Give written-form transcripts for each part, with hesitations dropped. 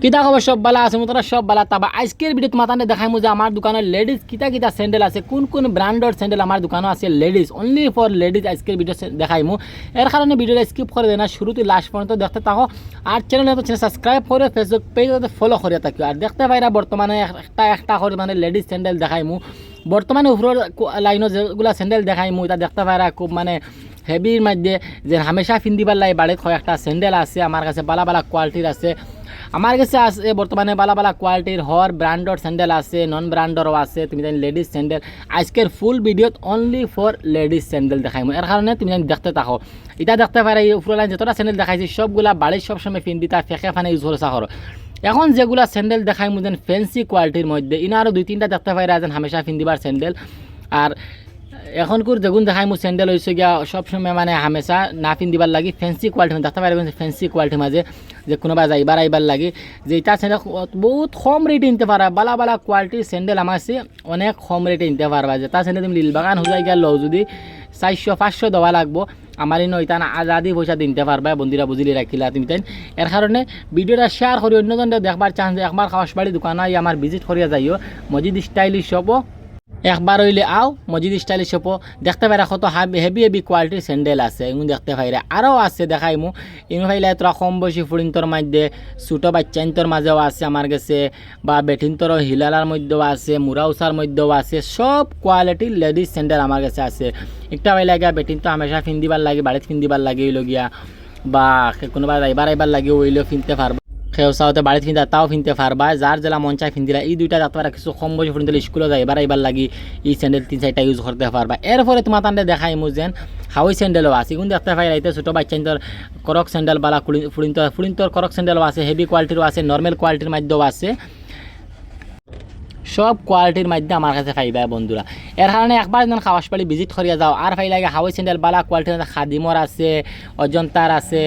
কিতা খবর সব বালা আছে মোতরা সব বালা তাবা আজকের ভিডিও তোমার দেখাইমু যে আমার দোকানে লেডিস কিতা কিতা স্যান্ডেল আছে কোন কোন ব্র্যান্ডের স্যান্ডেল আমার দোকানে আছে লেডিস অনলি ফর লেডিস আজকের ভিডিও দেখাইমু এর কারণে ভিডিওটা স্কিপ করে দেনা শুরু থেকে লাস্ট পর্যন্ত দেখতে থাকো আর চ্যানেলে তো সাবস্ক্রাইব করে ফেসবুক পেজে ফলো করে থাকিও আর দেখতে পাইরা বর্তমানে একটা করে মানে লেডিস স্যান্ডেল দেখাইমু বর্তমানে উপরের লাইনও যেগুলা স্যান্ডেল দেখাইমু এটা দেখতে পাইরা খুব মানে হেভির মধ্যে যে হামেশা ফিন্দিবার লাই বাড়িত কয়েকটা স্যান্ডেল আছে আমার কাছে বালা বালা কোয়ালিটির আছে আমার কাছে আছে বর্তমানে বালা বালা কোয়ালিটির হর ব্র্যান্ডর স্যান্ডেল আছে নন ব্র্যান্ডরও আছে তুমি জানি লেডিস স্যান্ডেল আজকের ফুল ভিডিওত অনলি ফর লেডিস স্যান্ডেল দেখাইমু এর কারণে তুমি জানি দেখতে থাকো এটা দেখতে পারে এই উপর লাইন যতটা স্যান্ডেল দেখাইছি সবগুলা বাড়ির সবসময় ফিন্দিতা ফেঁকে ফানে ইউজ করে চাকর এখন যেগুলা স্যান্ডেল দেখাইমু যেন ফ্যান্সি কোয়ালিটির মধ্যে ইনা আরও দুই তিনটা দেখতে পাইরা যেন হামেশা ফিন্দিবার স্যান্ডেল আর এখনকার যেগুন দেখাই মোৰ চেণ্ডেল হৈছে গিয়া সবসময় মানে হামেশা না পিন্ধিবার লাগি ফেন্সি কোয়ালিটি দেখতে পারে ফেন্সি কোয়ালিটির মাঝে যে কোনোবা যাইবার আইবার লাগি যে এটা স্যান্ডেল বহুত কম রেটে নিতে পারা বালা বালা কোয়ালিটির স্যান্ডেল আমার আছে অনেক কম রেটে নিতে পারবা যে তার স্যান্ডেল তুমি লীলবাগান হয়ে গিয়া লও যদি 400-500 দেওয়া লাগবো আমার ইনো এটা আজাদি পয়সা দিতে পারবা বন্ধুরা বুঝলি রাখিলা তুমি তাই এর কারণে ভিডিওটা শেয়ার করি অন্যজন দেখবার চান্স একবার খাওয়াস বাড়ি দোকানে আমার ভিজিট করিয়া যাইও মজিদ স্টাইলিশ শপও একবার হইলে আও মজিদ স্টাইলিশ শপও দেখতে পাইরা কত হেভি হেভি কোয়ালিটির স্যান্ডেল আছে এগুলো দেখতে পাইরা আরও আছে দেখাইমু এমনি পাইলে তোরা কম বয়সী ফুড়িন্তর মধ্যে ছোটো বাচ্চাইন্তর মাঝেও আছে আমার কাছে বা বেঠিন্তর হিলালার মধ্যেও আছে মুরাউসার মধ্যেও আছে সব কোয়ালিটির লেডিস স্যান্ডেল আমার কাছে আছে একটা পাইলে গিয়া বেঠিন্ত হামেশা ফিন্দিবার লাগে বাড়িতে ফিন্দিবার লাগে হইল গিয়া বা কোনোবা আইবার লাগে হইলেও ফিনতে পারবা খেয়েও চাওতে বাড়িতে ফিনতে তাও ফিনতে পারবা যার জেলা মন চায় ফিনদিলা এই দুইটা দেখতে পারা কিছু কম বয়সী ফিনতে স্কুলে যায় এবার লাগি এই স্যান্ডেল 3-4টা ইউজ করতে পারবা এরপরে তোমার তান্ডে দেখাইমু যেন হাওয়াই স্যান্ডেলও আছে কিন্তু দেখতে পাই রাইতে ছোটো বাচ্চাইন্তর করক স্যান্ডেল বালা ফুড়িন্তর করক স্যান্ডেলও আছে হেভি কোয়ালিটিরও আছে নর্মাল কোয়ালিটির মধ্যেও আছে সব কোয়ালিটির মধ্যে আমার কাছে পাইবা বন্ধুরা এর কারণে একবার যেন খাওয়াস পাড়ি ভিজিট করিয়া যাও আর পাই লাগে হাওয়াই স্যান্ডেল বালা কোয়ালিটির খাদিমর আছে অজন্তার আছে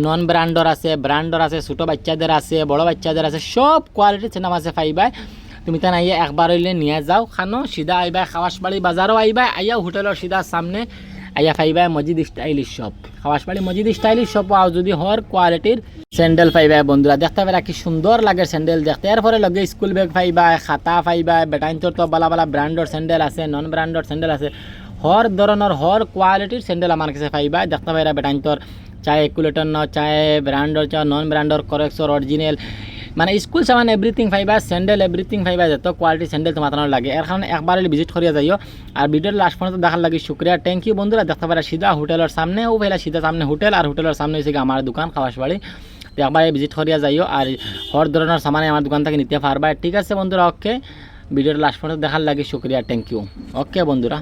নন ব্র্যান্ডর আছে ব্র্যান্ডর আছে ছোটো বাচ্চাদের আছে বড় বাচ্চাদের আছে সব কোয়ালিটির স্যান্ডেল আছে পাইবা তুমি তাই আইয়া একবার হইলে নিয়ে যাও খানো সিধা আইবা খাওয়াস পাড়ি বাজারও আইবা আইয়া হোটেলের সিধা সামনে আইয়া পাইবা মজিদ স্টাইলিশ শপ খাওয়াসবাড়ি মজিদ স্টাইলিশ শপ আও যদি হর কোয়ালিটির স্যান্ডেল পাইবা বন্ধুরা দেখতে পারা কি সুন্দর লাগে স্যান্ডেল দেখতে এরপরে লগে স্কুল ব্যাগ পাইবা খাতা পাইবা বেটাইন্তর তো বালা বালা ব্র্যান্ডর স্যান্ডেল আছে নন ব্র্যান্ডর স্যান্ডেল আছে হর ধরনের হর কোয়ালিটির স্যান্ডেল আমার কাছে পাইবা দেখতে পাইরা বেটাইন্তর চায় একুলেটর ন চায় ব্র্যান্ডর চায় নন ব্র্যান্ডর করেক্সর অরিজিনাল মানে স্কুল সামান এভরিথিং পাইবা স্যান্ডেল এভরিথিং পাইবা যত কোয়ালিটি স্যান্ডেল তোমার লাগে এর কারণে একবার ভিজিট করিয়া যাইও আর ভিডিওর লাস্ট পর্যন্ত দেখার লাগে শুক্রিয়া থ্যাংক ইউ বন্ধুরা দেখতে পারা সিধা হোটেলের সামনে ও ভাইলা সিধা সামনে হোটেল আর হোটেলের সামনে হয়েছে আমার দোকান খাওয়াস বাড়ি তো একবার ভিজিট করিয়া যাইও আর হর ধরনের সামানে আমার দোকান থেকে নিতে পারবা ঠিক আছে বন্ধুরা ওকে ভিডিওর লাস্ট পর্যন্ত দেখার লাগে শুক্রিয়া থ্যাংক ইউ ওকে বন্ধুরা।